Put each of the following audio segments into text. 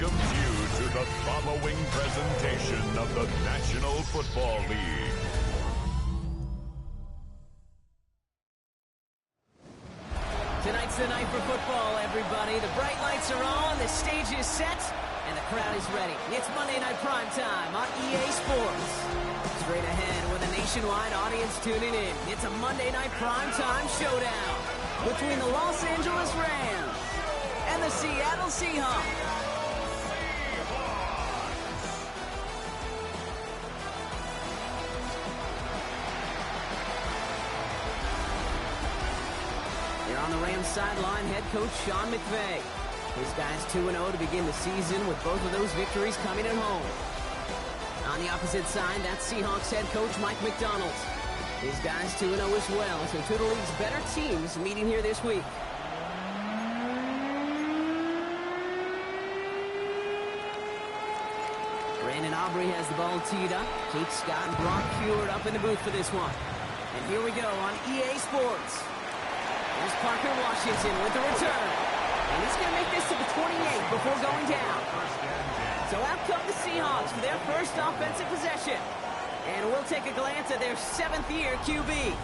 welcomes you to the following presentation of the National Football League. Tonight's the night for football, everybody. The bright lights are on, the stage is set, and the crowd is ready. It's Monday Night Prime Time on EA Sports. Straight ahead with a nationwide audience tuning in. It's a Monday Night Prime Time showdown between the Los Angeles Rams and the Seattle Seahawks. Here on the Rams sideline, head coach Sean McVay. His guys 2-0 to begin the season with both of those victories coming at home. On the opposite side, that's Seahawks head coach Mike McDonald. His guys 2-0 as well, so two of the league's better teams meeting here this week. Brandon Aubrey has the ball teed up. Kate Scott and Brock Heward up in the booth for this one. And here we go on EA Sports. Here's Parker Washington with the return. And he's going to make this to the 28 before going down. So out come the Seahawks for their first offensive possession. And we'll take a glance at their seventh-year QB.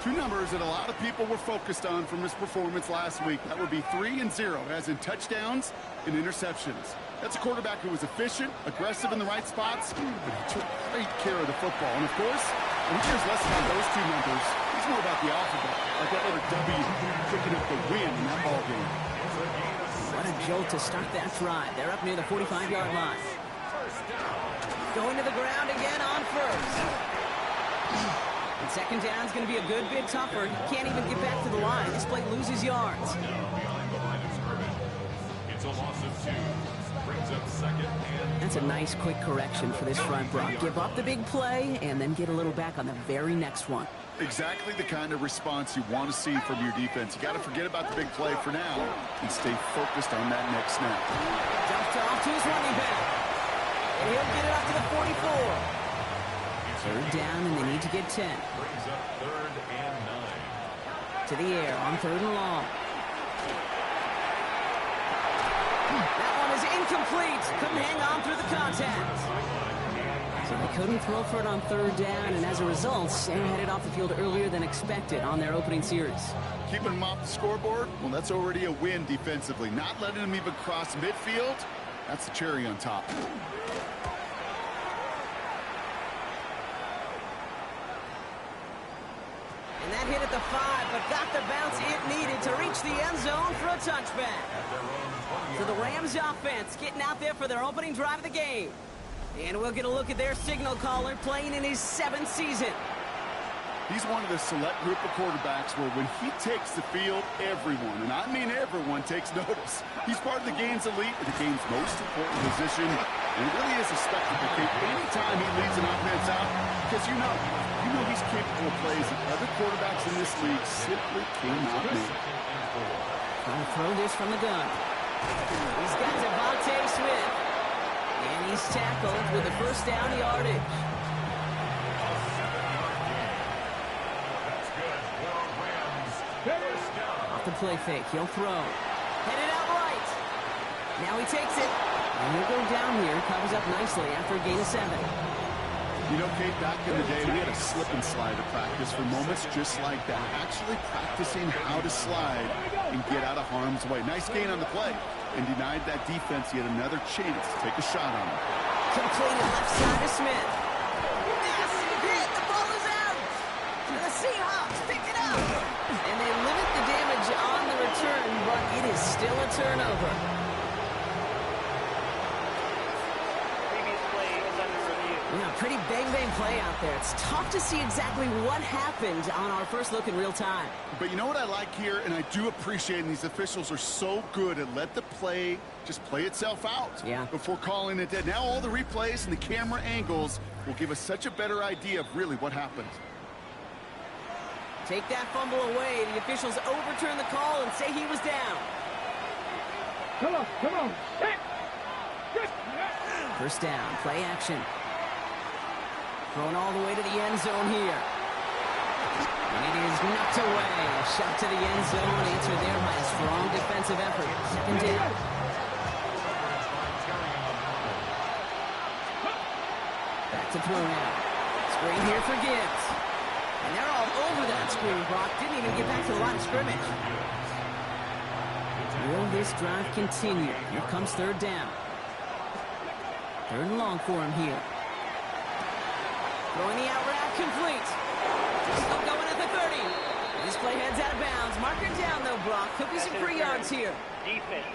Two numbers that a lot of people were focused on from his performance last week. That would be 3 and 0, as in touchdowns and interceptions. That's a quarterback who was efficient, aggressive in the right spots, but he took great care of the football. And of course, he cares less about those two numbers. He's more about the alphabet, like that letter W picking up the win in that ball game. What a jolt to start that drive. They're up near the 45-yard line. Going to the ground again on first. And second down is going to be a good bit tougher. He can't even get back to the line. This play loses yards. It's a loss of 2. Brings up second and... That's a nice quick correction for this front, Brock. Give up the big play and then get a little back on the very next one. Exactly the kind of response you want to see from your defense. You got to forget about the big play for now and stay focused on that next snap. Dumped off to his running back. And he'll get it up to the 44. Third down, and they need to get 10. Brings up 3rd and 9. To the air on 3rd and long. That one is incomplete. Couldn't hang on through the contact. So they couldn't throw for it on 3rd down, and as a result, they're headed off the field earlier than expected on their opening series. Keeping them off the scoreboard? Well, that's already a win defensively. Not letting them even cross midfield, that's the cherry on top. And that hit at the 5, but got the bounce it needed to reach the end zone for a touchback. So the Rams offense getting out there for their opening drive of the game. And we'll get a look at their signal caller playing in his 7th season. He's one of the select group of quarterbacks where when he takes the field, everyone, and I mean everyone, takes notice. He's part of the game's elite, the game's most important position, and it really is a spectacle. Anytime he leads an offense out, because you know he's capable of plays that other quarterbacks in this league simply cannot make. Trying to throw this from the gun. He's got Devontae Smith. And he's tackled with the first down yardage. Off the play fake, he'll throw. Headed out right. Now he takes it. And he'll go down here, covers up nicely after a gain of 7. You know, Kate, back in the day, we had a slip and slide to practice for moments just like that. Actually practicing how to slide and get out of harm's way. Nice gain on the play. And denied that defense yet another chance to take a shot on him. Completed left side to Smith. Massive hit. The ball is out. The Seahawks pick it up. And they limit the damage on the return, but it is still a turnover. Yeah, pretty bang-bang play out there. It's tough to see exactly what happened on our first look in real time. But you know what I like here, and I do appreciate, and these officials are so good at let the play just play itself out before calling it dead. Now all the replays and the camera angles will give us such a better idea of really what happened. Take that fumble away. The officials overturn the call and say he was down. Come on. First down, play action. Thrown all the way to the end zone here. And it is knocked away. A shot to the end zone, answered there by a strong defensive effort. Second down. to throw now. Screen here for Gibbs. And they're all over that screen, Brock. Didn't even get back to the line of scrimmage. Will this drive continue? Here comes third down. Third and long for him here. Throwing the out route complete. Still going at the 30. This play heads out of bounds. Marker down, though, Brock. Could be some free yards here. Defense.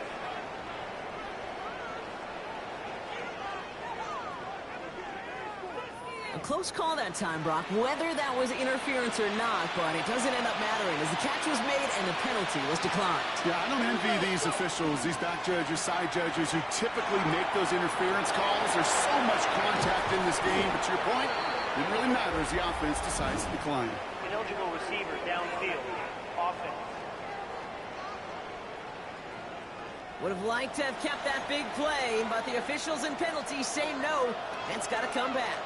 A close call that time, Brock, whether that was interference or not, but it doesn't end up mattering as the catch was made and the penalty was declined. Yeah, I don't envy these officials, these back judges, side judges who typically make those interference calls. There's so much contact in this game, but to your point, it didn't really matter as the offense decides to decline. Ineligible receiver downfield. Offense. Would have liked to have kept that big play, but the officials and penalties say no. It's got to come back.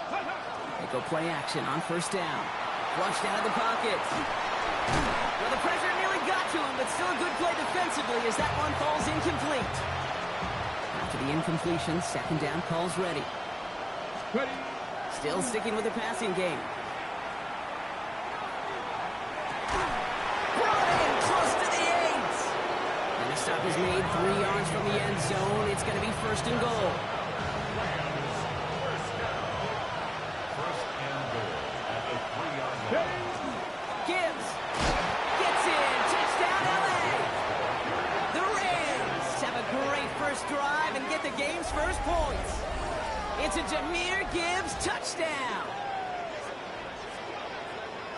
They go play action on first down. Flushed out of the pocket. Well, the pressure nearly got to him, but still a good play defensively as that one falls incomplete. After the incompletion, second down calls ready. Still sticking with the passing game. Brought in close to the 8. And the stop is made 3 yards from the end zone. It's going to be first and goal. Gibbs gets in. Touchdown, LA. The Rams have a great first drive and get the game's first points. It's a Jahmyr Gibbs touchdown.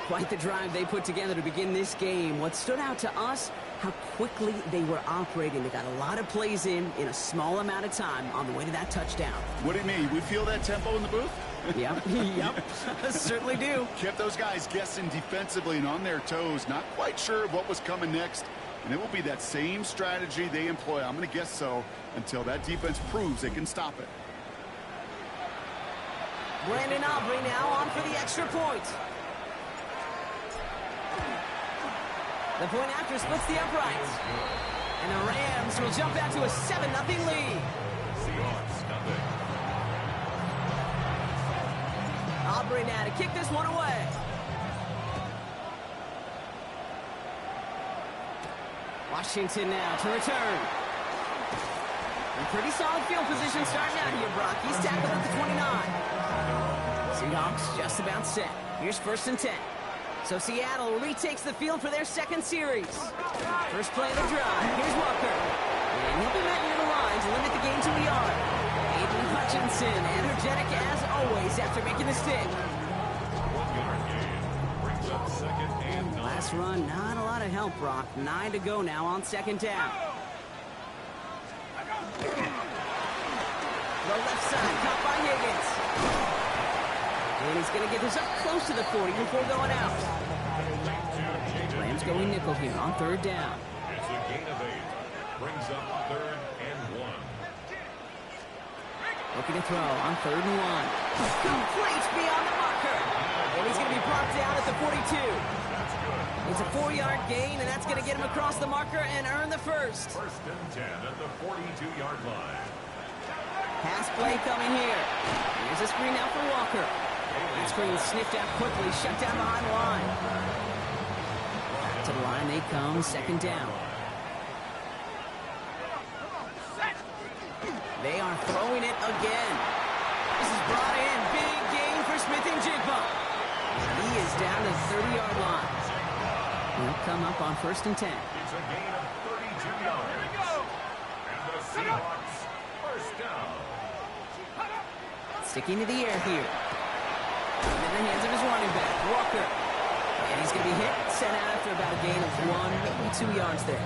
Quite the drive they put together to begin this game. What stood out to us, how quickly they were operating. They got a lot of plays in a small amount of time on the way to that touchdown. What do you mean? We feel that tempo in the booth? Yep, yep, certainly do. Kept those guys guessing defensively and on their toes, not quite sure what was coming next. And it will be that same strategy they employ, I'm going to guess so, until that defense proves they can stop it. Brandon Aubrey now on for the extra point. The point after splits the uprights. And the Rams will jump out to a 7-0 lead. Seahawks nothing. Aubrey now to kick this one away. Washington now to return. A pretty solid field position starting out here, Brock. He's tackled at the 29. Seahawks just about set. Here's first and 10. So Seattle retakes the field for their second series. First play of the drive. Here's Walker. And he'll be met near the line to limit the game to a yard. Aiden Hutchinson, energetic as always after making the stick. 1 yard gain. Brings up second and 9. Last run, not a lot of help, Brock. 9 to go now on second down. The left side, caught by Higgins. And he's going to get this up close to the 40 before going out. Rams going nickel here on third down. It's a gain of 8. Brings up third and 1. Looking to throw on third and 1. Complete beyond the marker. And he's going to be brought down at the 42. That's good. It's a 4-yard gain, and that's going to get him across the marker and earn the first. First and 10 at the 42-yard line. Pass play coming here. Here's a screen out for Walker. That screen sniffed out quickly, shut down behind the line. Back to the line they come, second down. They are throwing it again. This is brought in. Big gain for Smith and Jigba. He is down to the 30-yard line. He'll come up on first and 10. It's a gain of 32 yards. And the Seahawks first down. Sticking to the air here. In the hands of his running back, Walker. And he's going to be hit, sent out after about a gain of 1, maybe 2 yards there.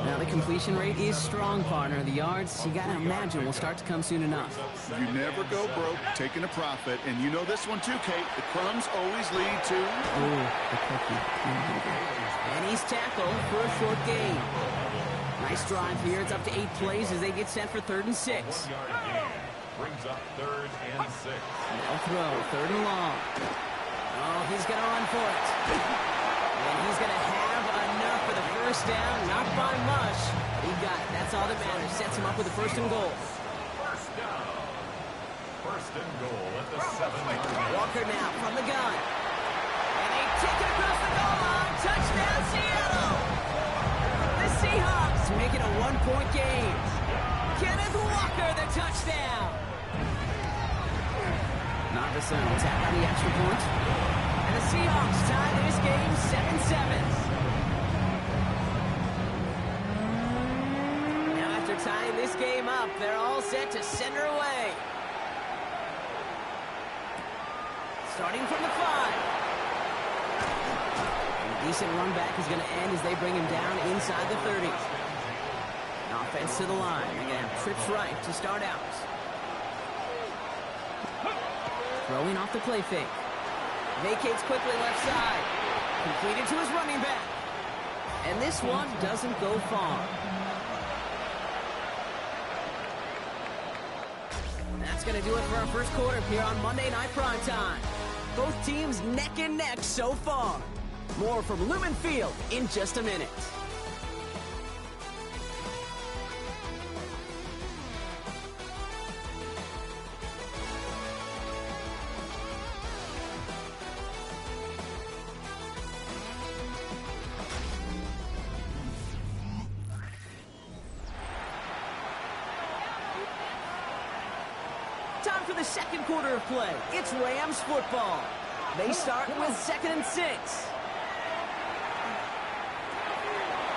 Now the completion rate is strong, partner. The yards, you got to imagine, will start to come soon enough. You never go broke taking a profit. And you know this one too, Kate. The crumbs always lead to... Oh, the cookie. And he's tackled for a short gain. Nice drive here. It's up to 8 plays as they get set for third and 6. 1 yard gain. Brings up third and 6. No throw, third and long. Oh, he's going to run for it. And he's going to have enough for the first down. Not by much, but he got it. That's all that matters. Sets him up with the first and goal. First down. First and goal at the 7-yard. Walker now from the gun. And they kick it across the goal line. Touchdown, Seattle! The Seahawks make it a one-point game. Kenneth Walker, the touchdown! Narvison will tap on the extra point. And the Seahawks tie this game 7-7. Now after tying this game up, they're all set to send her away. Starting from the 5. A decent run back is going to end as they bring him down inside the 30. Offense to the line. They're going to have trips right to start out. Throwing off the play fake. Vacates quickly left side. Completed to his running back. And this one doesn't go far. That's going to do it for our first quarter here on Monday Night Primetime. Both teams neck and neck so far. More from Lumen Field in just a minute. Time for the second quarter of play. It's Rams football. They start with 2nd and 6.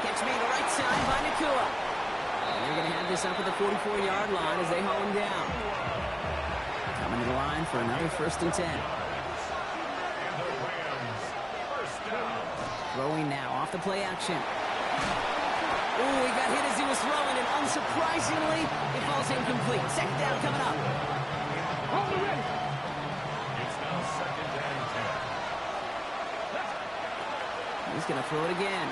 Catch me the right side by Nakua. And they're going to have this up at the 44-yard line as they haul him down. Coming to the line for another 1st and 10. Throwing now off the play action. Ooh, he got hit as he was throwing, and unsurprisingly, it falls incomplete. Second down coming up. On the ready. It's now 2nd and 10. He's going to throw it again.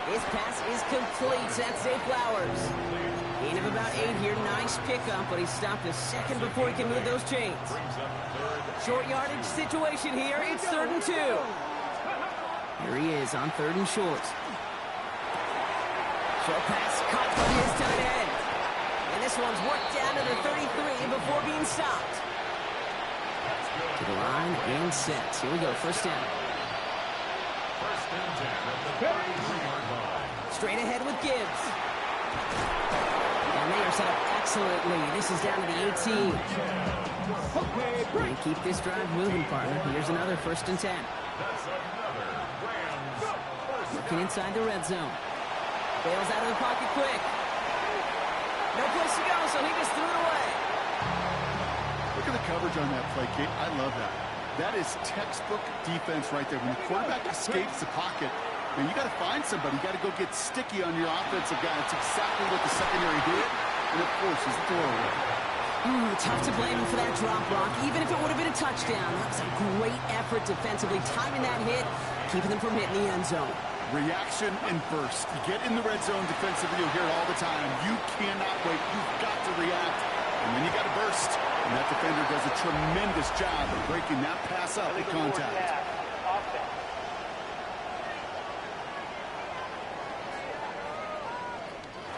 His pass is complete. That's Zay Flowers. Gain of about 8 here. Nice pickup, but he stopped a second before he can move those chains. Short yardage situation here. It's 3rd and 2. Here he is on 3rd and short. Short pass caught by his tight end. And this one's worked down to the 33 before being stopped. To the line and set. Here we go, 1st down. 1st and 10 at the 33-yard line. Straight ahead with Gibbs. And they are set up excellently. This is down to the 18. And keep this drive moving, partner. Here's another 1st and 10. That's another Rams first Looking inside the red zone. Bails out of the pocket quick. No place to go, so he just threw it away. Look at the coverage on that play, Kate. I love that. That is textbook defense right there. When the quarterback escapes the pocket, man, you got to find somebody. You got to go get sticky on your offensive guy. It's exactly what the secondary did, and it forces the throwaway. Tough to blame him for that drop, Brock, even if it would have been a touchdown. That was a great effort defensively, timing that hit, keeping them from hitting the end zone. Reaction and burst. You get in the red zone defensively, you'll hear it all the time. You cannot wait. You've got to react, and then you got to burst. And that defender does a tremendous job of breaking that pass up with contact.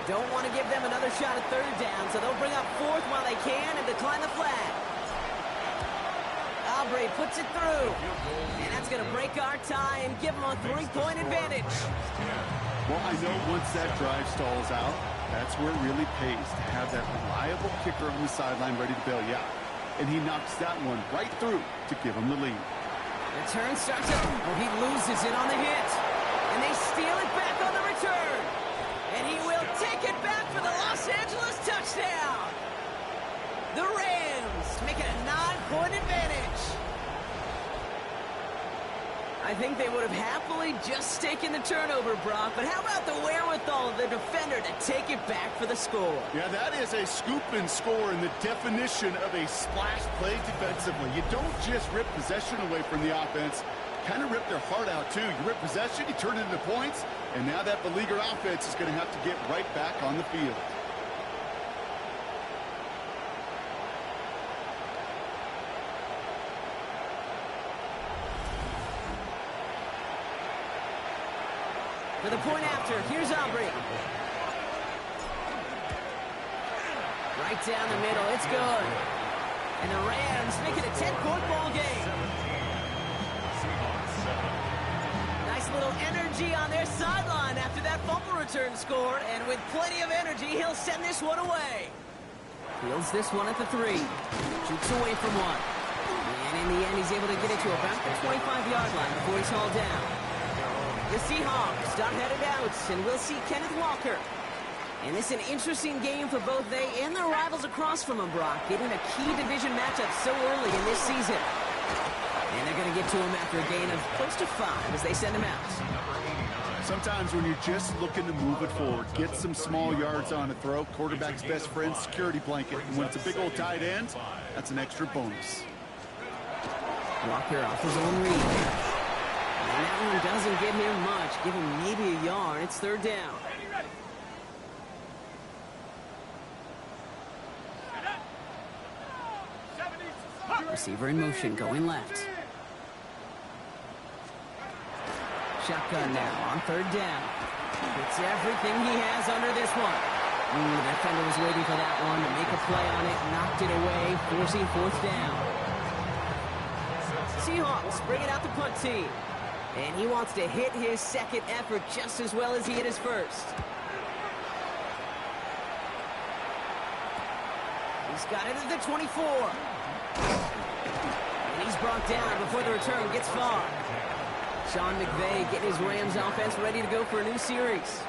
Don't want to give them another shot at 3rd down, so they'll bring up 4th while they can and decline the flag. Aubrey puts it through. And that's going to break our tie and give them a 3-point advantage. Well, I know once that drive stalls out, that's where it really pays to have that reliable kicker on the sideline ready to bail you out. And he knocks that one right through to give him the lead. Return starts up. Oh, he loses it on the hit. And they steal it back on the return. And he will take it back for the Los Angeles touchdown. The Rams make it a 9-point advantage. I think they would have happily just taken the turnover, Brock, but how about the wherewithal of the defender to take it back for the score? Yeah, that is a scoop and score in the definition of a splash play defensively. You don't just rip possession away from the offense, kind of rip their heart out too. You rip possession, you turn it into points, and now that beleaguered offense is going to have to get right back on the field. For the point after, here's Aubrey. Right down the middle. It's good. And the Rams make it a 10-point ball game. Nice little energy on their sideline after that fumble return scored. And with plenty of energy, he'll send this one away. Fields this one at the 3. Shoots away from one. And in the end, he's able to get it to about the 25-yard line before he's hauled down. The Seahawks start headed out, and we'll see Kenneth Walker. And this is an interesting game for both they and their rivals across from them, Brock, getting a key division matchup so early in this season. And they're going to get to him after a gain of close to 5 as they send him out. Sometimes when you're just looking to move it forward, get some small yards on a throw, quarterback's best friend, security blanket. And when it's a big old tight end, that's an extra bonus. Walker off his own read. And that one doesn't give him much. Give him maybe a yard. It's third down. Receiver in motion, going left. Shotgun now on third down. It's everything he has under this one. The defender was waiting for that one to make a play on it. Knocked it away, forcing fourth down. Seahawks bring it out the punt team. And he wants to hit his second effort just as well as he hit his first. He's got it at the 24. And he's brought down before the return gets far. Sean McVay getting his Rams offense ready to go for a new series.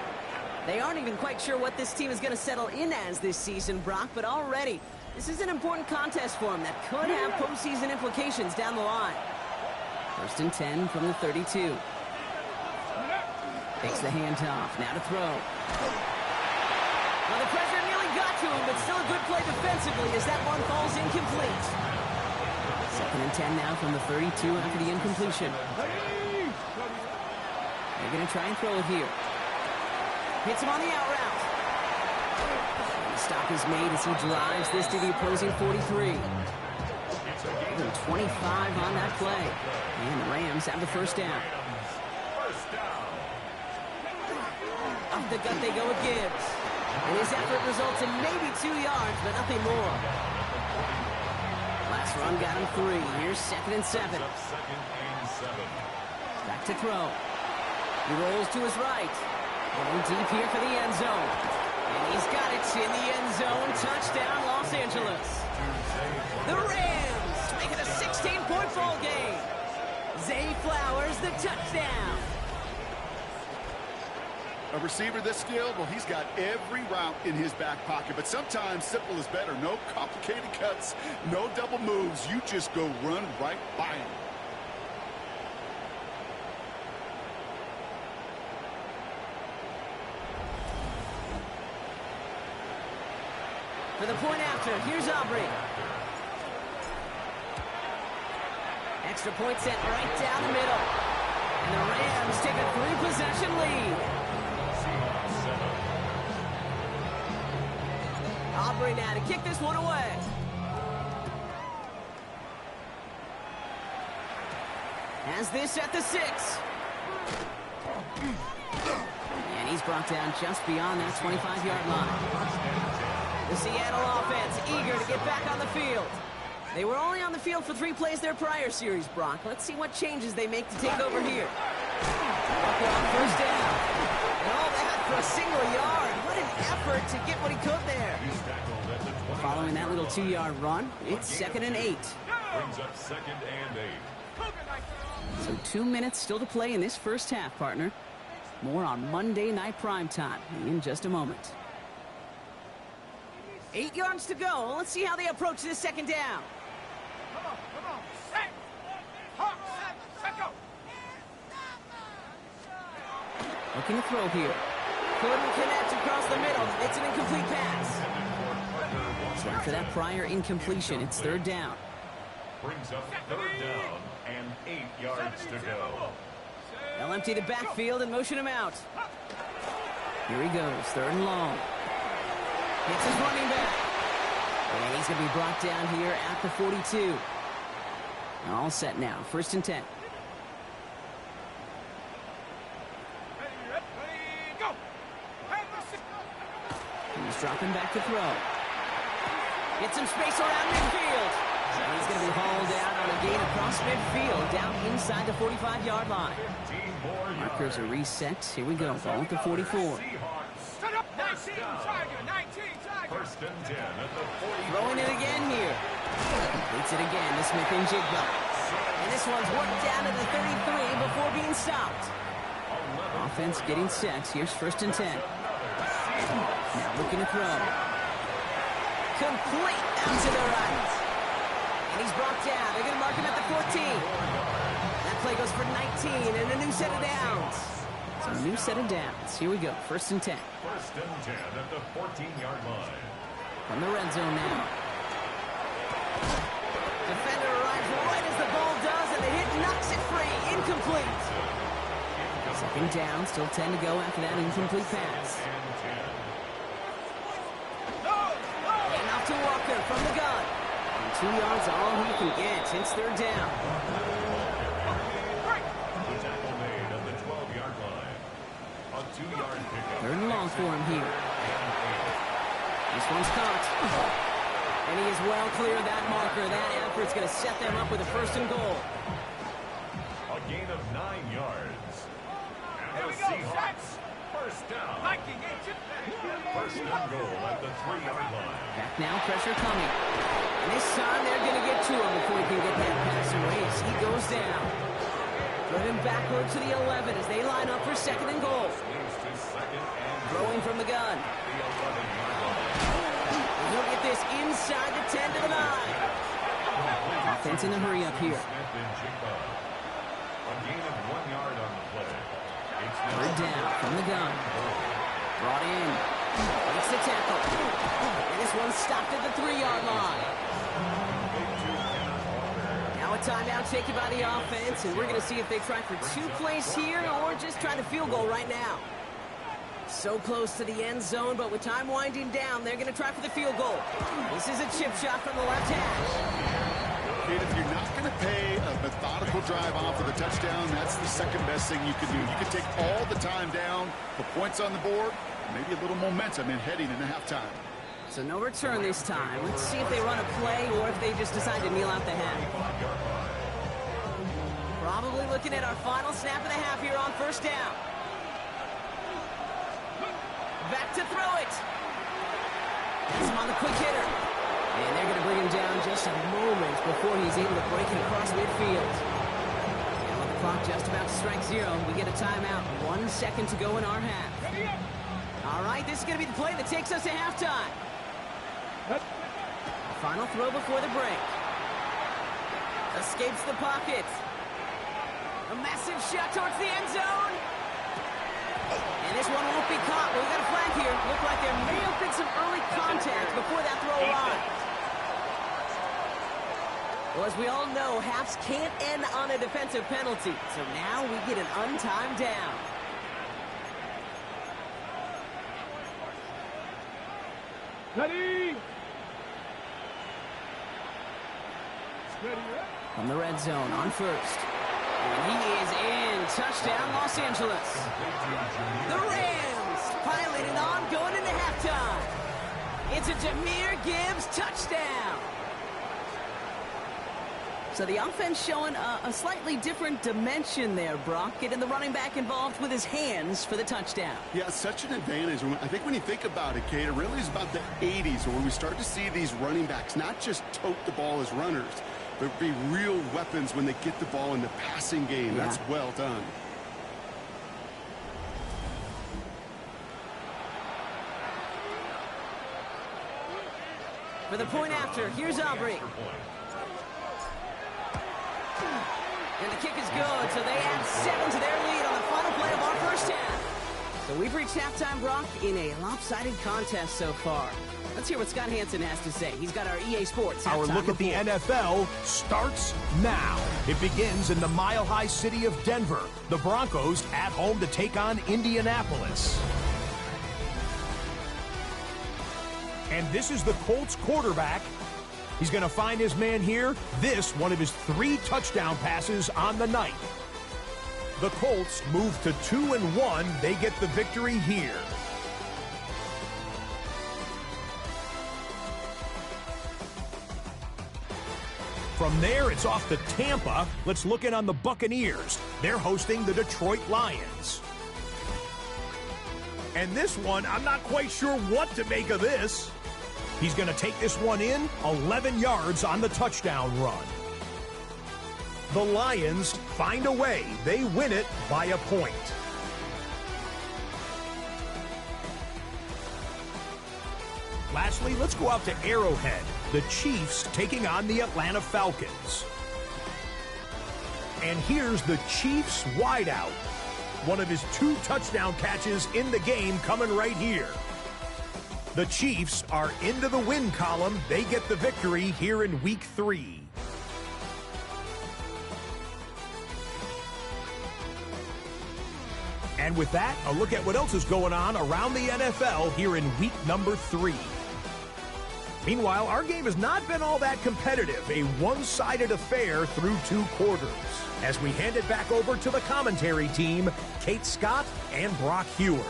They aren't even quite sure what this team is going to settle in as this season, Brock, but already this is an important contest for them that could have postseason implications down the line. First and 10 from the 32. Takes the handoff. Now to throw. Well, the pressure nearly got to him, but still a good play defensively as that one falls incomplete. Second and 10 now from the 32 after the incompletion. They're going to try and throw it here. Hits him on the out route. The stop is made as he drives this to the opposing 43. Even 25 on that play. And the Rams have the first down. Off the gut they go with Gibbs. And his effort results in maybe 2 yards, but nothing more. Last run got him 3. Here's second and 7. Back to throw. He rolls to his right. Going deep here for the end zone. And he's got it in the end zone. Touchdown, Los Angeles. The Rams make it a 16-point ball game. Zay Flowers, the touchdown. A receiver this skilled, well, he's got every route in his back pocket. But sometimes simple is better. No complicated cuts, no double moves. You just go run right by him. For the point after, here's Aubrey. Extra point set right down the middle. And the Rams take a 3-possession lead. Aubrey now to kick this one away. Has this at the 6. And he's brought down just beyond that 25-yard line. The Seattle offense eager to get back on the field. They were only on the field for 3 plays their prior series, Brock. Let's see what changes they make to take over here. Walker on first down. And all that for a single yard. What an effort to get what he could there. Following that little 2-yard run, it's second and 8. Brings up second and 8. So 2 minutes still to play in this first half, partner. More on Monday Night Primetime in just a moment. 8 yards to go. Let's see how they approach this second down. Come on. Set. Hawks. Set, go. Looking to throw here. Couldn't connect across the middle. It's an incomplete pass. So after that prior incompletion, it's third down. Brings up third down and 8 yards to go. They'll empty the backfield and motion him out. Here he goes, third and long. Hits his running back. And he's going to be brought down here at the 42. All set now, first and 10. He's dropping back to throw. Get some space around midfield. And he's going to be hauled out on a gain across midfield, down inside the 45-yard line. Markers are reset. Here we go. Ball at the 44. Shut up! 19 Tiger! 19 Tiger! First and 10 at the 40. Throwing it again here. Completes it again to Smith and Jigba. And this one's worked down to the 33 before being stopped. Offense getting set. Here's first and 10. Now looking to throw. Complete out to the right. And he's brought down. They're going to mark him at the 14. That play goes for 19 and a new set of downs. So a new set of downs. Here we go. First and 10. First and 10 at the 14-yard line. From the red zone now. Defender arrives right as the ball does, and the hit knocks it free. Incomplete. Second down. Still 10 to go after that incomplete pass. And off to Walker from the gun. And 2 yards all he can get. It's third down. The tackle made at the 12-yard line. A 2-yard pickup. Third and long for him here. This one's caught. And he is well clear of that marker. That effort's going to set them up with a first and goal. A gain of 9 yards. Here And we the go, Seahawks, first down. Viking agent! First and goal at the 3-yard line. Back now, pressure coming. And this time they're going to get to him before he can get that pass away as he goes down. Driven backward to the 11 as they line up for second and goal. Moves to second and Throwing from the gun. the 11-yard line. And he'll get this inside the 10 to the 9. Offense in a hurry up here. Smith and Jigba. A gain of 1 yard on the play. It's now Third down from the gun. Brought in. Makes the tackle. And this one stopped at the 3-yard line. Now a timeout taken by the offense, and we're going to see if they try for 2 plays here or just try the field goal right now. So close to the end zone, but with time winding down, they're going to try for the field goal. This is a chip shot from the left hash. Kate, if you're not going to pay a methodical drive off of the touchdown, that's the second best thing you can do. You can take all the time down, put points on the board, maybe a little momentum in heading into halftime. So no return this time. Let's see if they run a play or if they just decide to kneel out the half. Probably looking at our final snap of the half here on first down. Back to throw it. That's him on the quick hitter. And they're going to bring him down just a moment before he's able to break it across midfield. And with the clock just about to strike 0, we get a timeout. 1 second to go in our half. All right, this is going to be the play that takes us to halftime. Final throw before the break. Escapes the pocket. A massive shot towards the end zone. And this one won't be caught. We've got a flag here. Looked like there may have been some early contact before that throw arrived. Well, as we all know, halves can't end on a defensive penalty. So now we get an untimed down. Ready! From the red zone on first. And he is in. Touchdown, Los Angeles. The Rams piloting on, going into halftime. It's a Jahmyr Gibbs touchdown. So the offense showing a slightly different dimension there, Brock. Getting the running back involved with his hands for the touchdout. Yeah, such an advantage. I think when you think about it, Kate, it really is about the 80s when we start to see these running backs not just tote the ball as runners, but be real weapons when they get the ball in the passing game. Yeah. That's well done. For the point after, here's Aubrey. And the kick is good, so they add 7 to their lead on the final play of our first half. So we've reached halftime, Brock, in a lopsided contest so far. Let's hear what Scott Hansen has to say. He's got our EA Sports Our halftime look at the report. NFL starts now. It begins in the mile-high city of Denver. The Broncos at home to take on Indianapolis. And this is the Colts quarterback. He's going to find his man here. This, one of his 3 touchdown passes on the night. The Colts move to 2-1. They get the victory here. From there, it's off to Tampa. Let's look in on the Buccaneers. They're hosting the Detroit Lions. And this one, I'm not quite sure what to make of this. He's going to take this one in, 11 yards on the touchdown run. The Lions find a way. They win it by a point. Lastly, let's go out to Arrowhead. The Chiefs taking on the Atlanta Falcons. And here's the Chiefs wideout. One of his 2 touchdown catches in the game coming right here. The Chiefs are into the win column. They get the victory here in Week 3. And with that, a look at what else is going on around the NFL here in week number 3. Meanwhile, our game has not been all that competitive, a one-sided affair through 2 quarters. As we hand it back over to the commentary team, Kate Scott and Brock Heward.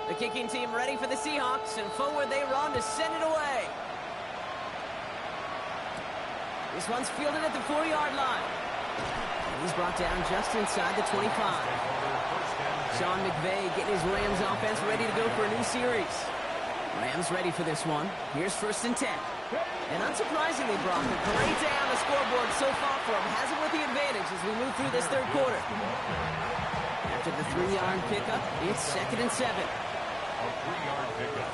The kicking team ready for the Seahawks, and forward they run to send it away. This one's fielded at the 4-yard line. And he's brought down just inside the 25. Sean McVay getting his Rams offense ready to go for a new series. Rams ready for this one. Here's 1st and 10. And unsurprisingly, Brock, a great day on the scoreboard so far for him. Has it with the advantage as we move through this 3rd quarter. After the 3-yard pickup, it's 2nd and 7. A 3-yard pickup.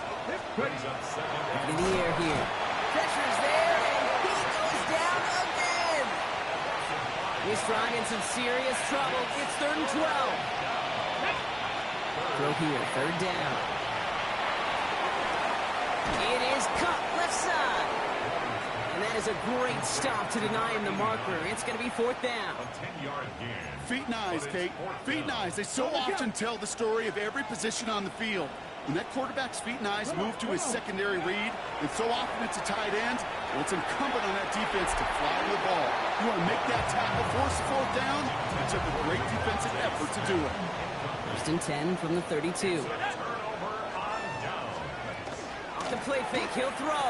Brings up 2nd. Right in the air here. Pressure's there, and he goes down again. He's trying in some serious trouble. It's 3rd and 12. Throw here, 3rd down. It is cut left side. And that is a great stop to deny him the marker. It's going to be 4th down. A 10-yard gain. Feet and eyes, Kate. Feet and eyes. They so often tell the story of every position on the field. When that quarterback's feet and eyes move to his secondary read, and so often it's a tight end, well, it's incumbent on that defense to fly the ball. You want to make that tackle, force the 4th down? It took a great defensive effort to do it. 1st and 10 from the 32. Turnover on down. Off the play fake, he'll throw.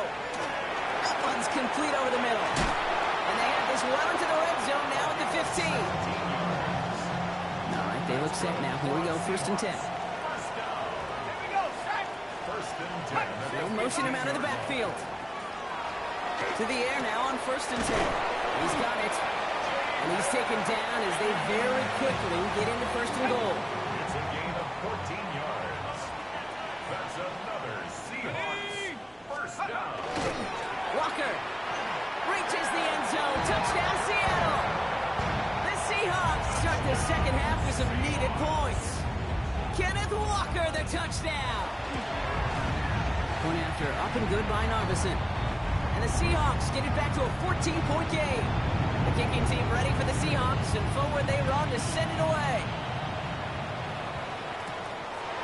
That one's complete over the middle. And they have this well into the red zone now at the 15. All right, they look set now. Here we go, 1st and 10. They'll motion him out of the backfield. To the air now on 1st and 10. He's got it. And he's taken down as they very quickly get into 1st and goal. It's a gain of 14 yards. That's another Seahawks 1st down. Walker reaches the end zone. Touchdown, Seattle. The Seahawks start the 2nd half with some needed points. Kenneth Walker, the touchdown. Point after, up and good by Narvison. And the Seahawks get it back to a 14-point game. The kicking team ready for the Seahawks, and forward they run to send it away.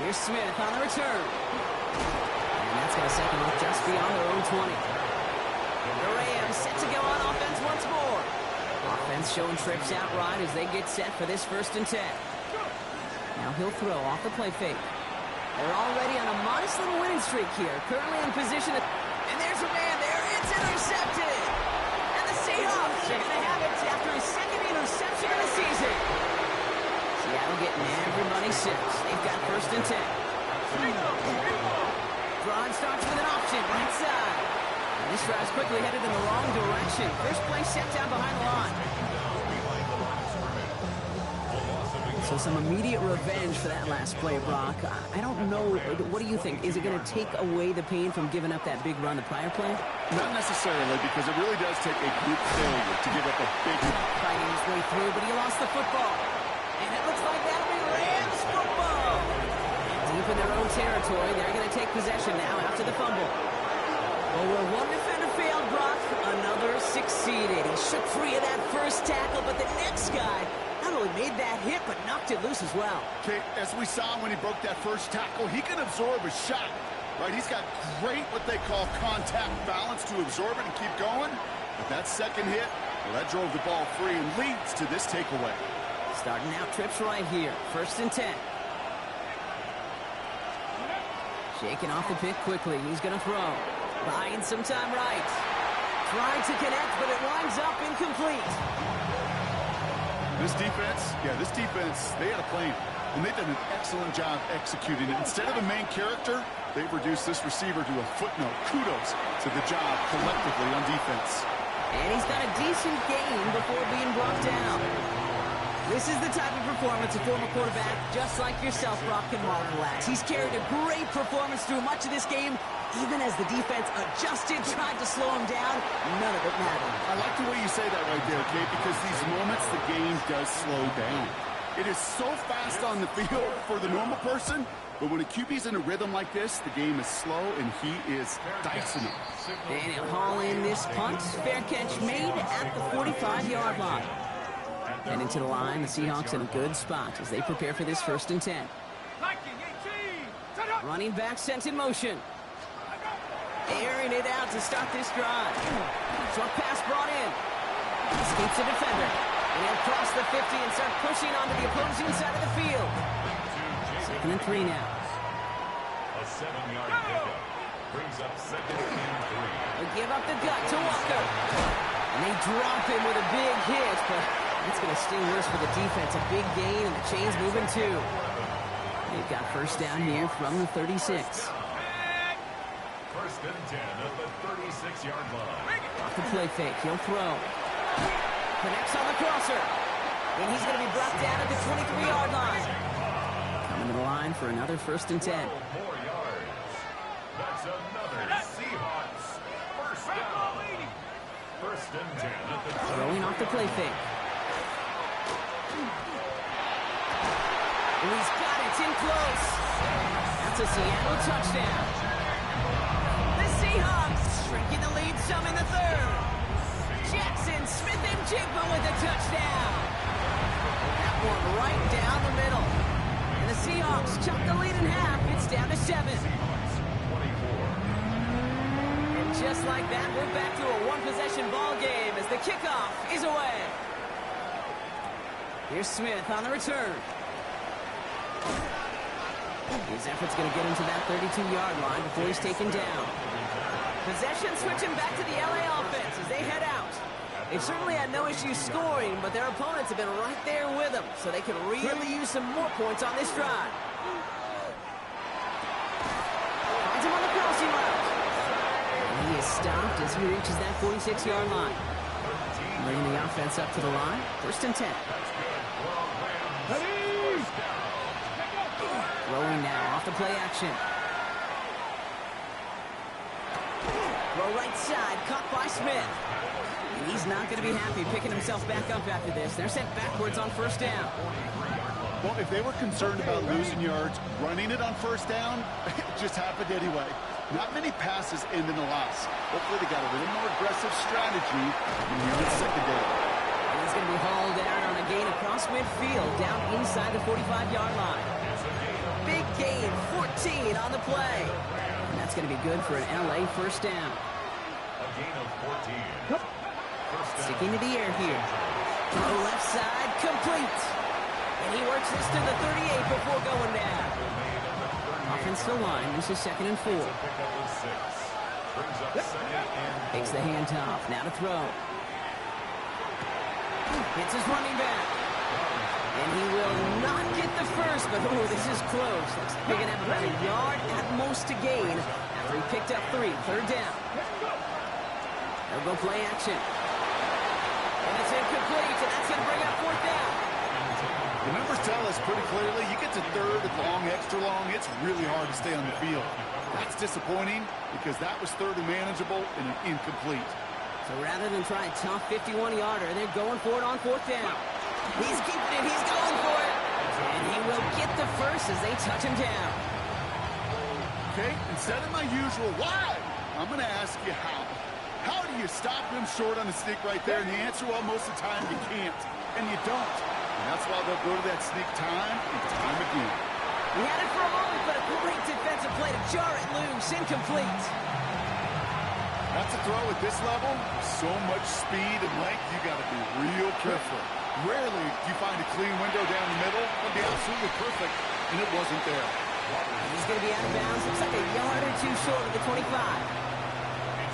Here's Smith on the return. And that's going to set them up just beyond their own 20. The Rams set to go on offense once more. Offense showing trips out right as they get set for this 1st and 10. Now he'll throw off the play fake. They're already on a modest little winning streak here. Currently in position. And there's a man there. It's intercepted. And the Seahawks are going to have it after his 2nd interception of the season. Seattle getting everybody set. They've got 1st and 10. Drive starts with an option. Right side. And this drive's quickly headed in the wrong direction. First play set down behind the line. So some immediate revenge for that last play, Brock. I don't know. What do you think? Is it going to take away the pain from giving up that big run the prior play? Not necessarily, because it really does take a group failure to give up a big run. Fighting his way through, but he lost the football. And it looks like that'll be Rams football. Deep in their own territory, they're going to take possession now after the fumble. Well, where one defender failed, Brock, another succeeded. He shook free of that first tackle, but the next guy not only made that hit, but knocked busted loose as well. Okay, as we saw when he broke that first tackle, he can absorb a shot, right? He's got great, what they call contact balance to absorb it and keep going. But that second hit, well, that drove the ball free and leads to this takeaway. Starting out trips right here. 1st and 10. Shaking off the pick quickly. He's going to throw. Buying some time right. Trying to connect, but it winds up incomplete. This defense, they had a plan, and they've done an excellent job executing it. Instead of a main character, they've reduced this receiver to a footnote. Kudos to the job collectively on defense. And he's got a decent game before being brought down. This is the type of performance a former quarterback, just like yourself, Brock, can marvel at. He's carried a great performance through much of this game, even as the defense adjusted, tried to slow him down. None of it mattered. I like the way you say that right there, Kate, because these moments the game does slow down. It is so fast on the field for the normal person, but when a QB's in a rhythm like this, the game is slow, and he is dicing it. And he'll haul in this punt. Fair catch made at the 45-yard line. And into the line, the Seahawks in a good spot as they prepare for this 1st and 10. Running back sent in motion. Airing it out to start this drive. Short pass brought in. Escapes the defender. And he'll cross the 50 and start pushing onto the opposing side of the field. 2nd and 3 now. A 7-yard pickup brings up 2nd and 3. They give up the gut to Walker. And they drop him with a big hit, but it's going to sting worse for the defense. A big gain, and the chain's moving too. They've got 1st down here from the 36. 1st and 10 at the 36-yard line. Off the play fake, he'll throw. Connects on the crosser. And he's going to be brought down at the 23-yard line. Coming to the line for another 1st and 10. 4 more yards. That's another Seahawks 1st down. 1st and 10 at the Throwing off the play fake. And he's got it. It's in close. That's a Seattle touchdown. The Seahawks shrinking the lead some in the 3rd. Jackson, Smith, and Jigba with a touchdown. That one right down the middle. And the Seahawks chop the lead in half. It's down to 7. And just like that, we're back to a one-possession ball game as the kickoff is away. Here's Smith on the return. His effort's going to get him to that 32-yard line before he's taken down. Possession switching back to the LA offense as they head out. They've certainly had no issues scoring, but their opponents have been right there with them, so they could really use some more points on this drive. Finds him on the crossing route. And he is stopped as he reaches that 46-yard line. Bringing the offense up to the line. 1st and 10. Throwing now off the play action. Throw right side, caught by Smith. And he's not going to be happy picking himself back up after this. They're sent backwards on 1st down. Well, if they were concerned about losing yards, running it on 1st down, it just happened anyway. Not many passes end in a loss. Hopefully they got a little more aggressive strategy in the unit secondary. And he's going to be hauled down on a gain across midfield, down inside the 45-yard line. Big gain, 14 on the play. And that's going to be good for an LA 1st down. A gain of 14. Sticking to the air here. Throw left side, complete. And he works this to the 38 before going down. Offensive line, this is 2nd and 4. Takes the handoff, now to throw. Hits his running back. And he will not get the first, but oh, this is close. Looks like they're going to have about a yard at most to gain after he picked up 3. 3rd down. They'll go play action. And it's incomplete, and that's going to bring up 4th down. The numbers tell us pretty clearly, you get to 3rd and long, extra long, it's really hard to stay on the field. That's disappointing because that was 3rd and manageable and an incomplete. So rather than try a tough 51-yarder, they're going for it on 4th down. He's keeping it. He's going for it. And he will get the first as they touch him down. Okay, instead of my usual why, I'm going to ask you how. How do you stop him short on the stick right there? And the answer, well, most of the time you can't. And you don't. And that's why they'll go to that sneak time and time again. He had it for a moment, but a great defensive play to jar it loose. Incomplete. That's a throw at this level. So much speed and length, you got to be real careful. Rarely do you find a clean window down the middle. It'll be absolutely perfect, and it wasn't there. He's going to be out of bounds. Looks like a yard or two short of the 25.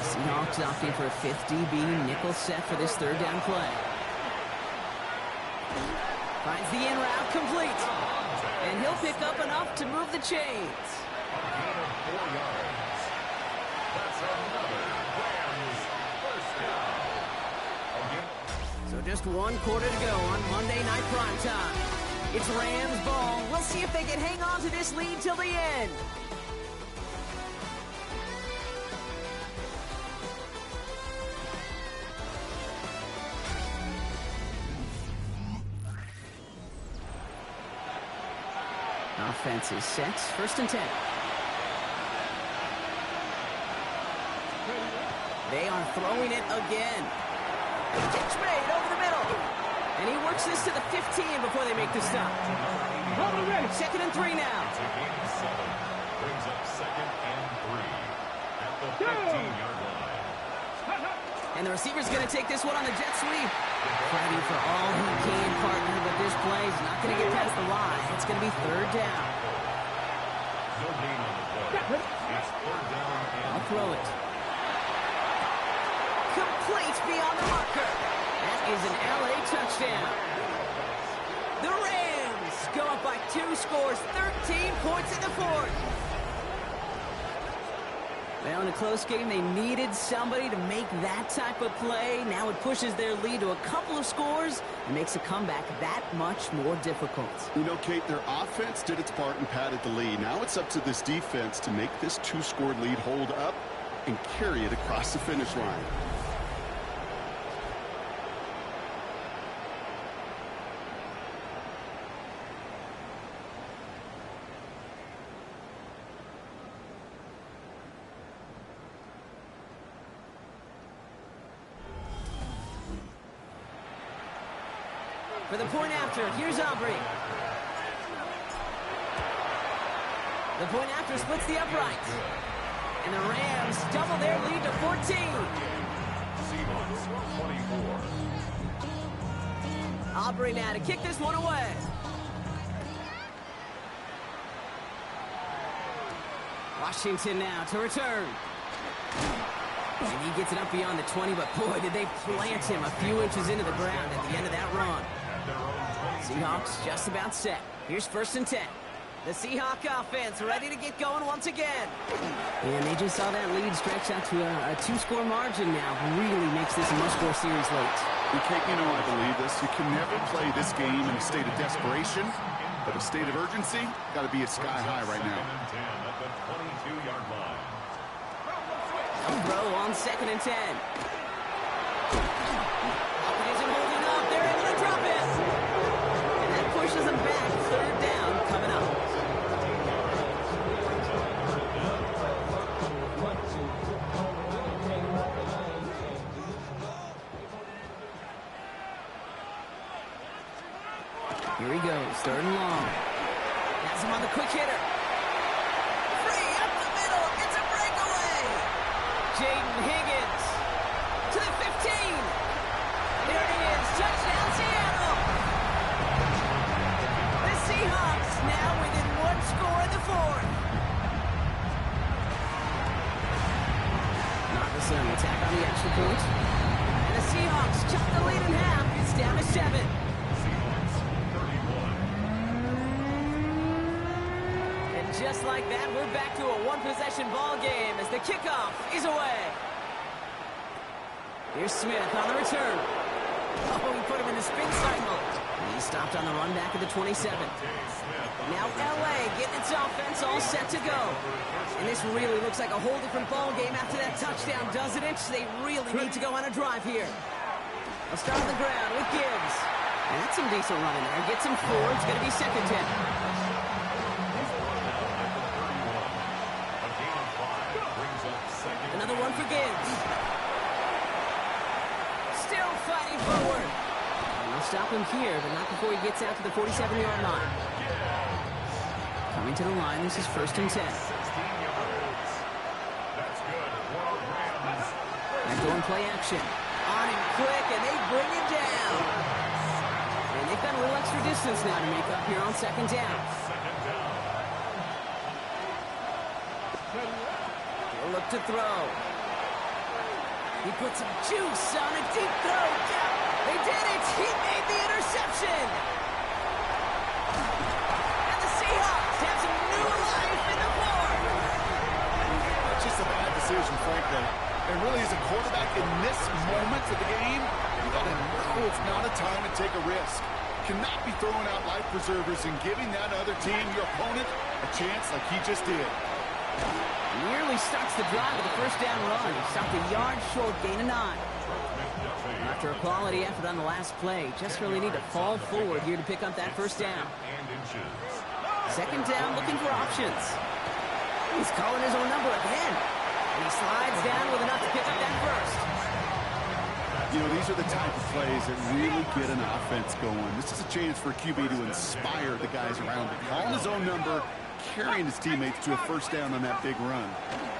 Seahawks opting for a 50-B nickel set for this third down play. Finds the in route complete. And he'll pick up enough to move the chains. Gain of 4 yards. That's another Rams first down. So just 1 quarter to go on Monday Night Primetime. It's Rams ball. We'll see if they can hang on to this lead till the end. Offense is set. 1st and 10. They are throwing it again. Pitch made over the middle. And he works this to the 15 before they make the stop. 2nd and 3 now. It's a gain of 7. Brings up 2nd and 3 at the 15-yard line. And the receiver's going to take this one on the jet sweep. Fighting for all he can, partner, but this play is not going to get past the line. It's going to be 3rd down. No gain on the play. It's 3rd down and I'll throw it. Complete beyond the marker. That is an LA touchdown. The Rams go up by 2 scores, 13 points in the 4th. Well, in a close game, they needed somebody to make that type of play. Now it pushes their lead to a couple of scores and makes a comeback that much more difficult. You know, Kate, their offense did its part and padded the lead. Now it's up to this defense to make this 2-score lead hold up and carry it across the finish line. For the point after, here's Aubrey. The point after splits the uprights. And the Rams double their lead to 14. Seahawks 24. Aubrey now to kick this one away. Washington now to return. And he gets it up beyond the 20, but boy, did they plant him a few inches into the ground at the end of that run. Seahawks just about set. Here's 1st and 10. The Seahawk offense ready to get going once again. And they just saw that lead stretch out to a 2-score margin now. Really makes this a must-score series late. And Kate, you know I believe this. You can never play this game in a state of desperation, but a state of urgency got to be at sky high right now. 2nd and 10 at the 22-yard line. Throw on 2nd and 10. Isn't holding up. They're able to drop it. And that pushes them back. 3rd down coming up. Here he goes. 3rd and long. Has him on the quick hitter. Free up the middle. It's a breakaway. Jaden Higgins to the 15. There it is. Touchdown, Seattle. The Seahawks now within 1 score in the 4th. Marcus attack on the extra point. And the Seahawks chop the lead in half. It's down to 7. Seahawks 31. And just like that, we're back to a 1-possession ball game as the kickoff is away. Here's Smith on the return. Oh, he put him in the spin cycle. He stopped on the run back at the 27. Now LA getting its offense all set to go. And this really looks like a whole different ball game after that touchdown, doesn't it? They really need to go on a drive here. They'll start on the ground with Gibbs. And that's some decent running there. Gets him 4. It's going to be 2nd 10. Another one for Gibbs. Still fighting forward. They'll stop him here, but not before he gets out to the 47-yard line. Coming to the line, this is 1st and 10. And going play action. On him quick, and they bring him down. And they've got a little extra distance now to make up here on 2nd down. He'll look to throw. He put some juice on a deep throw. They did it. He made the interception. And the Seahawks have some new life in the fourth. It's just a bad decision, frankly. And really, as a quarterback in this moment of the game, you got to know it's not a time to take a risk. Cannot be throwing out life preservers and giving that other team, your opponent, a chance like he just did. Nearly starts the drive with a 1st down run. He stopped a yard short, gain of 9. After a quality effort on the last play, just really need to fall forward here to pick up that 1st down. 2nd down, looking for options. He's calling his own number again. And he slides down with enough to pick up that 1st. You know, these are the type of plays that really get an offense going. This is a chance for a QB to inspire the guys around him. Calling his own number, carrying his teammates to a 1st down on that big run.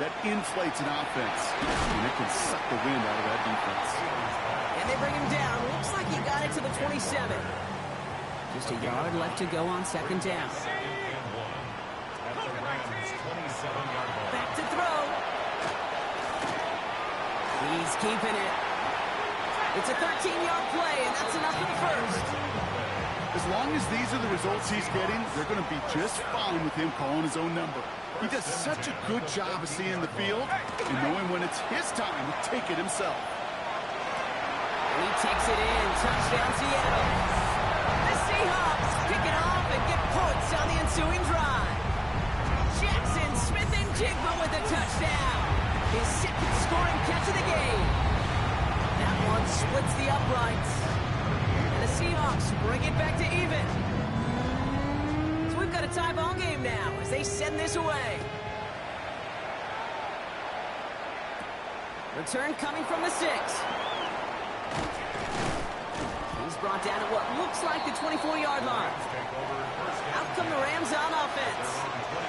That inflates an offense, and it can suck the wind out of that defense. And they bring him down. Looks like he got it to the 27. Just a yard left to go on 2nd down. Back to throw. He's keeping it. It's a 13-yard play, and that's enough for the 1st. As long as these are the results he's getting, they're going to be just fine with him calling his own number. He does such a good job of seeing the field and knowing when it's his time to take it himself. And he takes it in. Touchdown, Seattle. The Seahawks pick it off and get points on the ensuing drive. Jackson Smith-Njigba with a touchdown. His 2nd scoring catch of the game. That one splits the uprights. And the Seahawks bring it back to even. So we've got a tie ball game now as they send this away. Return coming from the 6. He's brought down at what looks like the 24-yard line. Out come the Rams on offense.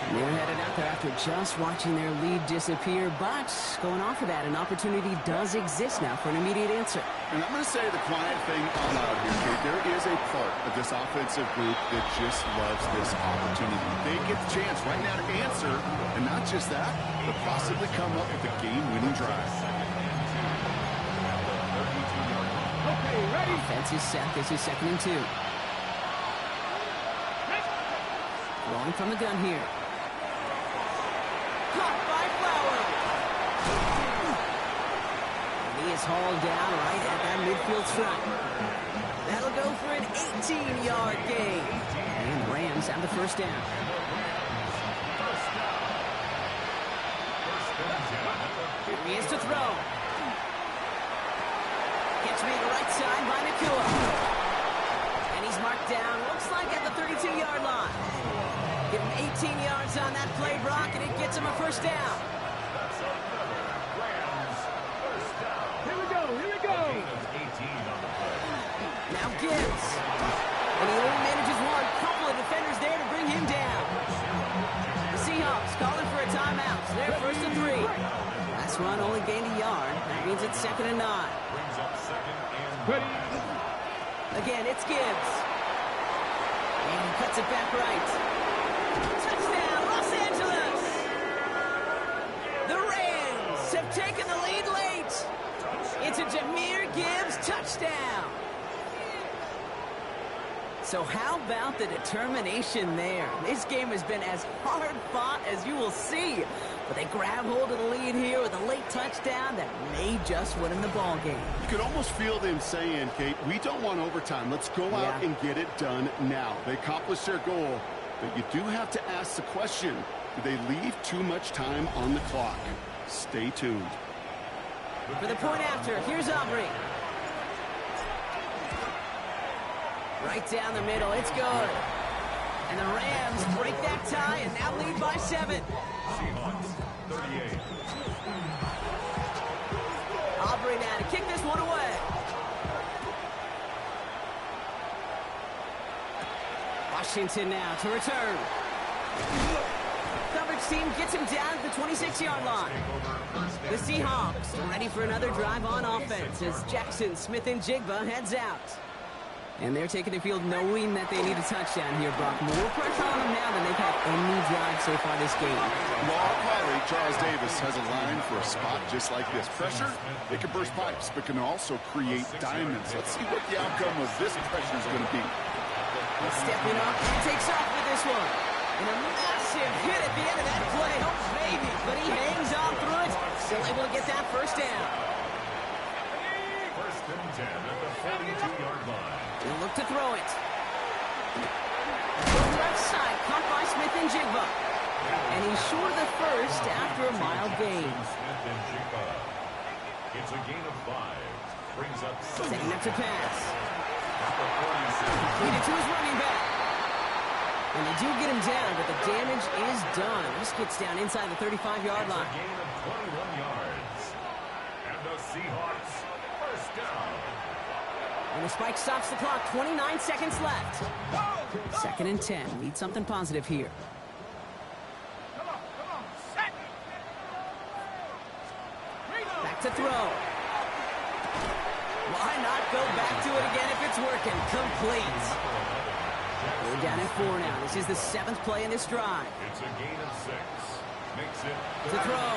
They're headed out there after just watching their lead disappear, but going off of that, an opportunity does exist now for an immediate answer. And I'm going to say the quiet thing out loud here, Kate. There is a part of this offensive group that just loves this opportunity. They get the chance right now to answer, and not just that, but possibly come up with a game-winning drive. Okay, ready? Offense is set. This is 2nd and 2. Rolling from the gun here. Caught by Flowers. And he is hauled down right at that midfield stripe. That'll go for an 18-yard gain. And the Rams have the 1st down. Here he is to throw. Gets me to the right side by Nakua. And he's marked down, looks like at the 32-yard line. Give him 18 yards on that play, Brock, and it gets him a 1st down. Here we go, here we go. Now Gibbs. And he only manages one. Couple of defenders there to bring him down. The Seahawks calling for a timeout. So they're 1st and 3. Last run only gained a yard. That means it's 2nd and 9. Ready? Again, it's Gibbs. And he cuts it back right. Touchdown, Los Angeles! The Rams have taken the lead late. It's a Jahmyr Gibbs touchdown. So how about the determination there? This game has been as hard fought as you will see. But they grab hold of the lead here with a late touchdown that may just win in the ball game. You could almost feel them saying, Kate, we don't want overtime. Let's go out and get it done now. They accomplished their goal, but you do have to ask the question, do they leave too much time on the clock? Stay tuned. For the point after, here's Aubrey. Right down the middle, it's good. And the Rams break that tie and now lead by 7. Seahawks, 38. Aubrey now to kick this one away. Washington now to return. Coverage team gets him down at the 26-yard line. The Seahawks are ready for another drive on offense as Jackson, Smith, and Jigba heads out. And they're taking the field knowing that they need a touchdown here, Brock. More pressure on them now than they've had any drive so far this game. Well, our colleague Charles Davis has a line for a spot just like this. Pressure, it can burst pipes, but can also create diamonds. Let's see what the outcome of this pressure is going to be. Stepping up, he takes off with this one. And a massive hit at the end of that play. Oh, baby. But he hangs on through it. Still able to get that first down. First and 10 at the 42-yard line. He'll look to throw it. Left side, caught by Smith and Jigba. And he's short of the first after a mild gain. Smith and Jigba. It's a gain of 5. Brings up Setting up to pass. at the 47. Lead it to his running back. And they do get him down, but the damage is done. This gets down inside the 35-yard line. It's a gain of 21 yards. And the Seahawks first down. And the spike stops the clock. 29 seconds left. Second and 10. Need something positive here. Come on, set. Back to throw. Why not go back to it again if it's working? Complete. We're down at 4 now. This is the 7th play in this drive. It's a gain of 6. Makes it To throw.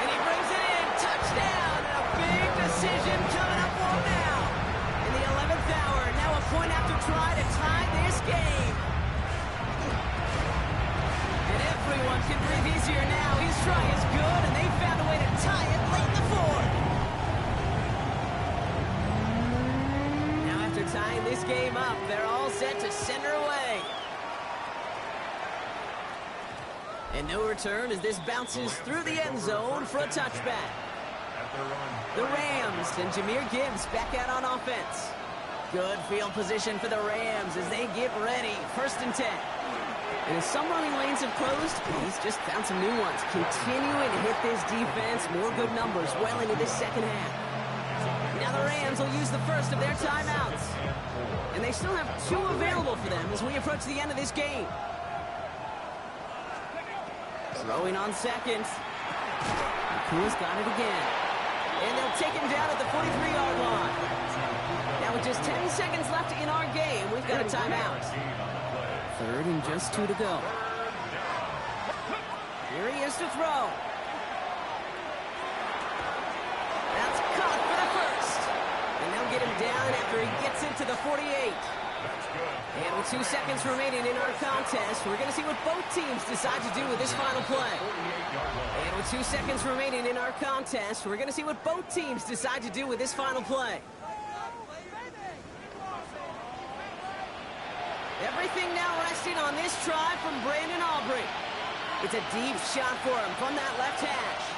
And he brings it in. Touchdown. And a big decision coming up for him now. In the 11th hour. Now a point after try to tie this game. And everyone can breathe easier now. His try is good, and they found a way to tie it late in the 4th. Now after tying this game up, they're all set to send her away. And no return as this bounces through the end zone for a touchback. The Rams and Jahmyr Gibbs back out on offense. Good field position for the Rams as they get ready. First and 10. And as some running lanes have closed, he's just found some new ones. Continuing to hit this defense. More good numbers well into this second half. Now the Rams will use the first of their timeouts. And they still have 2 available for them as we approach the end of this game. Throwing on second. Kua's got it again. And they'll take him down at the 43-yard line. Now with just 10 seconds left in our game, we've got a timeout. Third and just 2 to go. Here he is to throw. That's caught for the first. And they'll get him down after he gets into the 48. And with 2 seconds remaining in our contest, we're going to see what both teams decide to do with this final play. And with 2 seconds remaining in our contest, we're going to see what both teams decide to do with this final play. Everything now resting on this try from Brandon Aubrey. It's a deep shot for him from that left hash.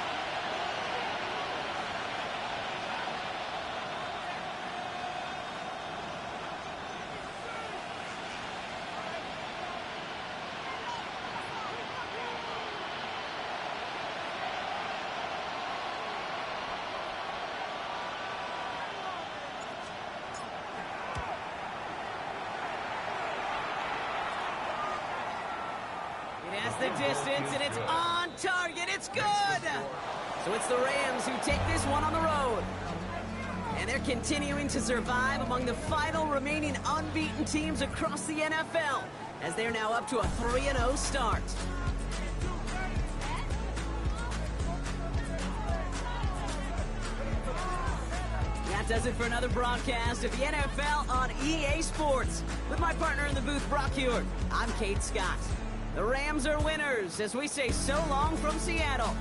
The distance, and it's on target. It's good. So it's the Rams who take this one on the road. And they're continuing to survive among the final remaining unbeaten teams across the NFL as they're now up to a 3-0 start. That does it for another broadcast of the NFL on EA Sports. With my partner in the booth, Brock Hewitt, I'm Kate Scott. The Rams are winners as we say so long from Seattle.